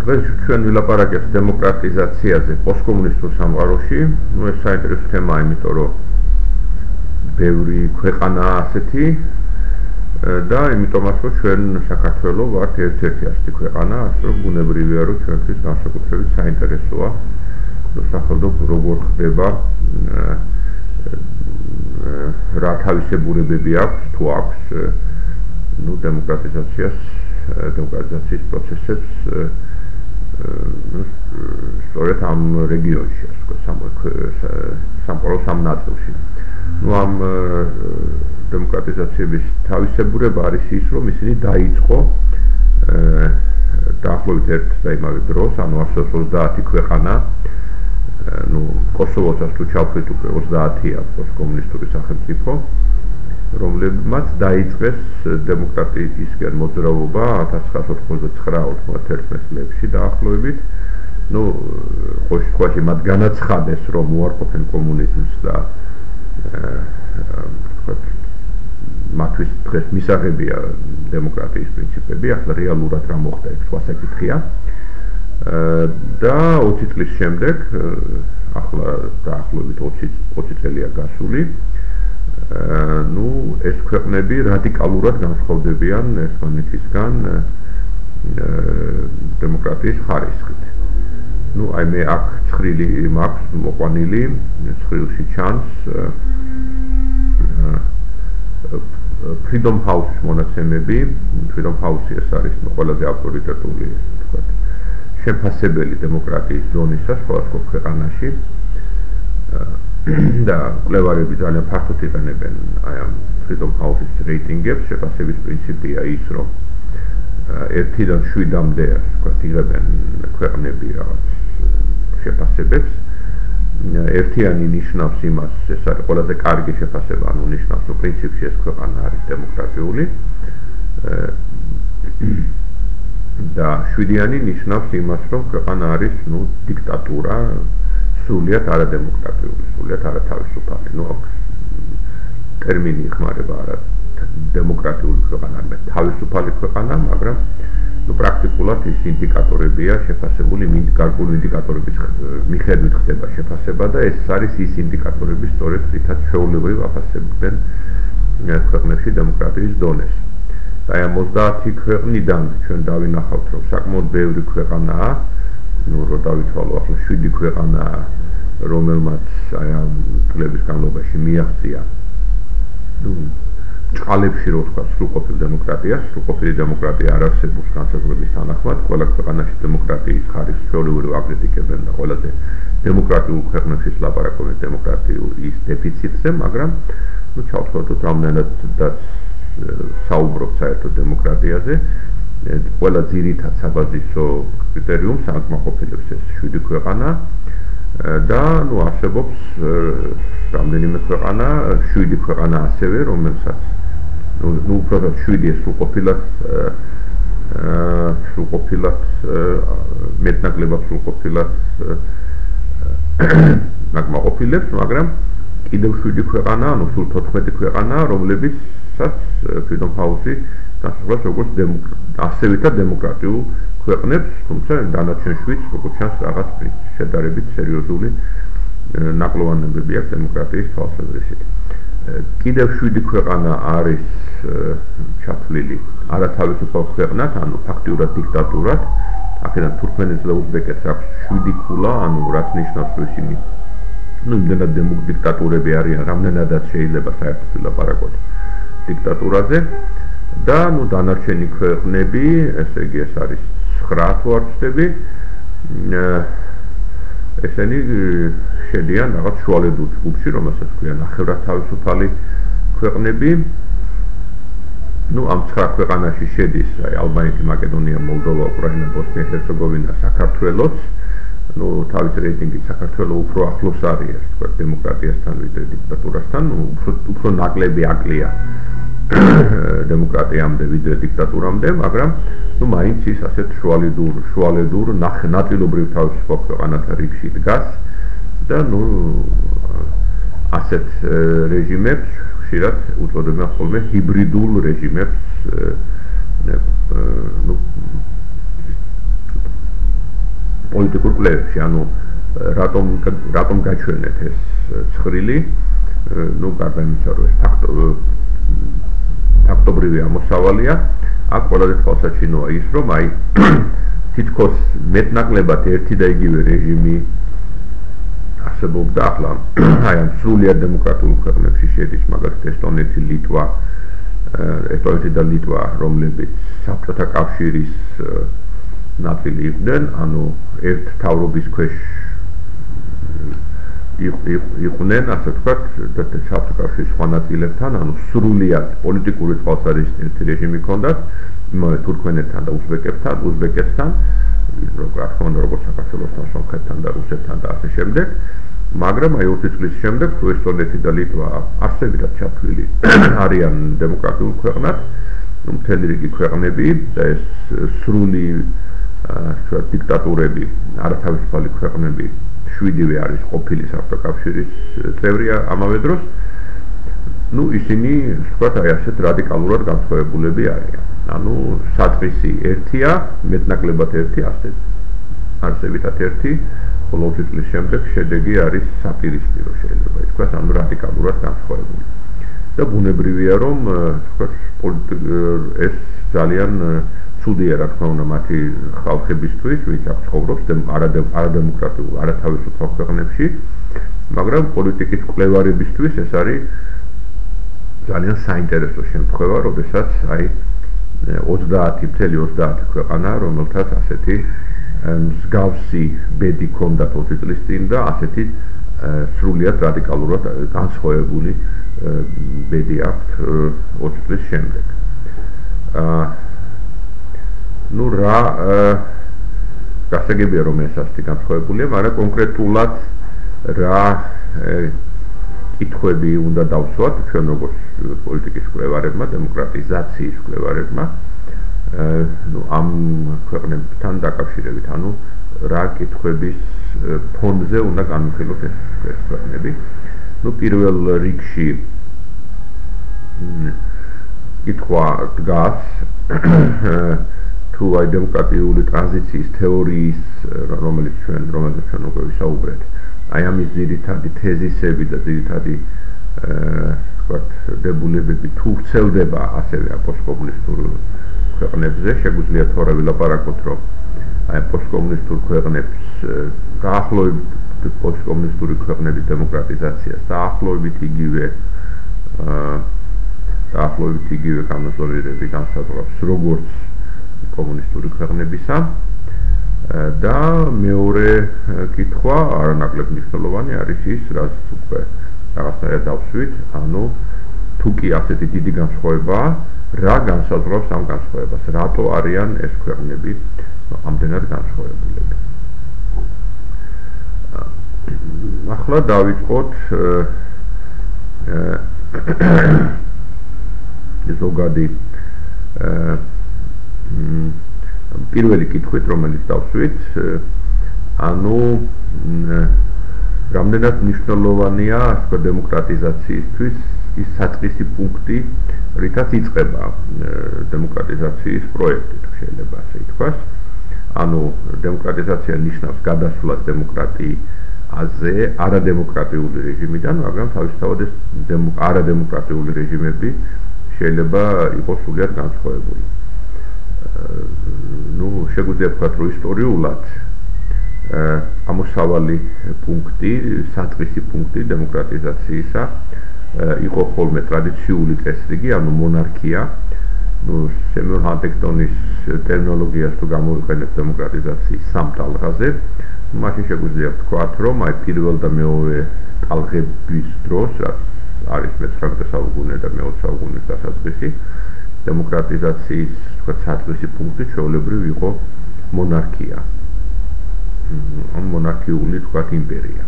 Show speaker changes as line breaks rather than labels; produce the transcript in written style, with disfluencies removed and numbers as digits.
დღეს ჩვენ ვილაპარაკებთ დემოკრატიზაციაზე პოსტკომუნისტურ სამყაროში. ეს საინტერესო თემაა, იმიტომ რომ ბევრი ქვეყანაა ასეთი და იმიტომაც რომ ჩვენ საქართველო ვართ ერთ-ერთი ასეთი ქვეყანა, ასე რომ ბუნებრივია რომ ჩვენთვის განსაკუთრებით საინტერესოა სახელმწიფო როგორ ხდება რა თავისებურებები აქვს თუ აქვს დემოკრატიზაციის პროცესებს სწორედ ამ რეგიონში, სამყაროს ამ ნაწილში. ამ დემოკრატიზაციის თავისებურება არის ის, რომ ისინი დაიწყო დაახლოებით ერთ და იმავე დროს, ანუ 130 ქვეყანა, კოსოვოსაც თუ ჩავხვით უკვე 30-ია პოსტკომუნისტური სახელმწიფო, რომლებმაც დაიწყეს დემოკრატიისკენ მოძრაობა 1999-91 წლებში დაახლოებით. ყოველ შემთხვევაში მათ განაცხადეს, რომ უარყოფენ კომუნიზმს და მათთვის დღეს მისაღებია დემოკრატიის პრინციპები, ახლა რეალურად რა მოხდა ეს თვალსაკითხია. და 20 წლის შემდეგ, ახლა დაახლოებით 20 წელია გასული, ეს ქვეყნები რადიკალურად განსხვავდებიან ერთმანეთისგან დემოკრატიის ხარისხით. აი მე აქ ცხრილი მაქვს მოყვანილი, ცხრილში ჩანს Freedom House-ის მონაცემები. Freedom House-ი ეს არის ყველაზე ავტორიტეტული, თქვათ, შეფასებელი დემოკრატიის ზონისა სხვადასხვა ქვეყანაში. და კვლევარები ძალიან ფართოდ იყენებენ აი ამ Freedom House-ის რეიტინგებს. შეფასების პრინციპია ის, რომ 1-დან 7-მდე, თქვათ, იღებენ ქვეყნები რაღაც შეფასებებს. ერთიანი ნიშნავს იმას, ეს არის ყველაზე კარგი შეფასება, ანუ ნიშნავს, რომ პრინციპში ეს ქვეყანა არის დემოკრატიული. და 7-იანი ნიშნავს იმას, რომ ქვეყანა არის, დიქტატურა, სრულიად არადემოკრატიული, სრულიად არათავისუფალი. ტერმინი იხმარება არა დემოკრატიული ქვეყანა, არამედ თავისუფალი ქვეყანა, მაგრამ პრაქტიკულად ის ინდიკატორებია შეფასებული, გარკვეული ინდიკატორების მიხედვით ხდება შეფასება და ეს არის ის ინდიკატორები, სწორედ რითაც ჩვეულებრივ აფასებდნენ ქვეყნებში დემოკრატიის დონეს. და ამ 30 ქვეყნიდან ჩვენ დავინახავთ, რომ საკმაოდ ბევრი ქვეყანაა, რომ დავითვალო ახლა 7 ქვეყანაა, რომელმაც აი ამ წლების განმავლობაში მიაღწია ჭყალებში, რო ვთქვა, სრულყოფილ დემოკრატიას. სრულყოფილი დემოკრატია არ არსებობს განსაზღვრების თანახმად. ყველა ქვეყანაში დემოკრატიის ხარისხს ჩვეულებრივ აკრიტიკებენ და ყველაზე დემოკრატიულ ქვეყნებში ლაპარაკობენ დემოკრატიის დეფიციტზე, მაგრამ ჩავთვალოთ რამდენადაც საუბრობთ საერთოდ დემოკრატიაზე. ყველა ძირითად საბაზისო კრიტერიუმს აკმაყოფილებს ეს 7 ქვეყანა და არსებობს რამდენიმე ქვეყანა, 7 ქვეყანა ასევე, რომელსაც უბრალოდ 7 სრულყოფილად მეტნაკლებად სრულყოფილად აკმაყოფილებს, მაგრამ კიდევ 7 ქვეყანა, სულ 14 ქვეყანა, რომლებიცაც Freedom House-ი განსაზღვრავს როგორც ასევითად დემოკრატიულ ქვეყნებს, თუმცა დანარჩენ 7-ს, როგორც ჩანს, რაღაც შედარებით სერიოზული ნაკლოვანებები აქვს დემოკრატიის თვალსაზრისით. კიდევ 7 ქვეყანა არის ჩათვლილი არათავისუფალ ქვეყნად, ანუ ფაქტიურად დიქტატურად. აქედან თურქმენეთს და უზბეკეთს აქვს 7 ქულა, ანუ რაც ნიშნავს, რომ ისინი იმდენად დიქტატურები არიან, რამდენადაც შეიძლება საერთოდ ვილაპარაკოთ დიქტატურაზე. და დანარჩენი ქვეყნები, ესე იგი ეს არის 9 თუ არ ვცდები, ესენი შედიან რაღაც შუალედურ ჯგუფში, რომელსაც ქვია ნახევრად თავისუფალი ქვეყნები. ამ 9 ქვეყანაში შედის ალბანეთი, მაკედონია, მოლდოვა, უკრაინა, ბოსნია, ჰერცეგოვინა, საქართველოც. თავის რეიტინგით საქართველო უფრო ახლოს არის, თქვა, დემოკრატიასთან ვიდრე დიქტატურასთან, უფრო ნაკლები აკლია დემოკრატიამდე ვიდრე დიქტატურამდე, მაგრამ მაინც ის ასეთ შუალედურ ნაწილობრივ თავისუფალ ქვეყანათა რიგში დგას და ასეთ რეჟიმებს ხშირად უწოდებენ ხოლმე ჰიბრიდულ რეჟიმებს. პოლიტიკურ კვლევებში, ანუ რატომ გაჩვენეთ ეს ცხრილი, ну გარდა იმისა, რომ ეს ფაქტობრივი ამოსავალია, აქ ყველაზე თვალსაჩინოა ის, რომ აი თითქოს მეტნაკლებად ერთი და იგივე რეჟიმი არსებობდა ახლა, აი ამ სრულიად დემოკრატიულ ქვეყნებში შედის მაგალითად ესტონეთი და ლიტვა, რომლებიც საბჭოთა კავშირის ნაწილი იყვნენ, ანუ ერთ თავრობის ქვეშ იყვნენ, ასე ვთქვათ, საბჭოთა კავშირის სხვა ნაწილებთან, ანუ სრულიად პოლიტიკური თვალსაზრისით ერთი რეჟიმი ჰქონდათ, იმავე თურქმენეთთან და უზბეკეთთან, რა თქმა უნდა, როგორც საქართველოსთან, სომხეთთან და რუსეთთან და ასე შემდეგ, მაგრამ აი 20 წლის შემდეგ თუ ესტონეთი და ლიტვა არსებითად ჩათვლილი არიან დემოკრატიულ ქვეყნად, ну მთელი რიგი ქვეყნები და ეს სრული დიქტატურები, არათავისუფალი ქვეყნები 7-ვე არის ყოფილი საბჭოთა კავშირის წევრი ამავე დროს, ну ისინი ვთქვათ აი ასეთ რადიკალურად განსხვავებულები არიან. ანუ საწყისი ერთია, მეტნაკლებად ერთი, არსებითად ერთი, ხოლო 20 წლის შემდეგ შედეგი არის საპირისპირო შეიძლება ითქვას, ანუ რადიკალურად განსხვავებული. და ბუნებრივია, რომ ვთქვათ, ეს ძალიან ცუდია, რა თქმა უნდა, მათი ხალხებისთვის, ვინც აქ ცხოვრობს არადემოკრატიულ, არათავისუფალ ქვეყნებში, მაგრამ პოლიტიკის კვლევარებისთვის ეს არის ძალიან საინტერესო შემთხვევა, როდესაც აი 30 ქვეყანა, რომელთაც ასეთი მსგავსი ბედი ჰქონდათ 20 წლის წინ და ასეთი სრულიად რადიკალურად განსხვავებული ბედი აქვთ 20 წლის შემდეგ. ну რა გასაგებია რომ ეს ასეთი განსხვავებულია, მაგრამ კონკრეტულად რა კითხვები უნდა დავსვათ ჩვენ როგორც პოლიტიკის კვლევარებმა, დემოკრატიზაციის კვლევარებმა, ну ამ ქვეყნებთან დაკავშირებით, ანუ რა კითხვების ფონზე უნდა განვიხილოთ ეს ქვეყნები. ну პირველ რიგში კითხვა დგას თუ აი დემოკრატიული ტრანზიციის თეორიის, რომელიც ჩვენ უკვე ვისაუბრეთ, აი ამის ძირითადი თეზისები და ძირითადი ვთქვათ დებულებები თუ ვრცელდება ასევე პოსტკომუნისტურ ქვეყნებზე, შეგვიძლია თორე ვილაპარაკოთ, რომ აი პოსტკომუნისტურ ქვეყნებს დაახლოებით პოსტკომუნისტური ქვეყნების დემოკრატიზაციას დაახლოებით იგივე განმასწორებები განსაზღვრავს როგორც კომუნისტური ქვეყნებისა და მეორე კითხვა არანაკლებ მნიშვნელოვანი არის ის, რაც უკვე რაღაცნაირად დავსვით, ანუ თუ კი ასეთი დიდი განსხვავებაა, რა განსაზღვრავს ამ განსხვავებას, რატო არიან ეს ქვეყნები ამდენად განსხვავებულები. ახლა დავიწყოთ ზოგადი პირველი კითხვით, რომელიც დავსვით, ანუ რამდენად მნიშვნელოვანია დემოკრატიზაციისთვის ის საწყისი პუნქტი, რითაც იწყება დემოკრატიზაციის პროექტი, თუ შეიძლება ასე ითქვას. ანუ დემოკრატიზაცია ნიშნავს გადასვლას დემოკრატიაზე არადემოკრატიული რეჟიმიდან, მაგრამ თავისთავად ეს არადემოკრატიული რეჟიმები შეიძლება იყოს სრულიად განსხვავებული. ну შეგვიძლია ვთქვათ, რომ ისტორიულად ამოსავალი პუნქტი, საწყისი პუნქტი დემოკრატიზაციისა იყო ხოლმე ტრადიციული წესრიგი, ანუ მონარქია. ну სემიონ ჰანტინგტონის ტერმინოლოგიას თუ გამოვიყენებთ დემოკრატიზაციის სამ ტალღაზე, მაშინ შეგვიძლია ვთქვათ, რომ აი პირველ და მეორე ტალღების დროს, რაც არის მე-19 საუკუნე და მე-20 საუკუნის დასაწყისი, დემოკრატიზაციის თქვა საწყისი პუნქტი ჩვეულებრივ იყო მონარქია. ამ მონარქიული თქვა იმპერია.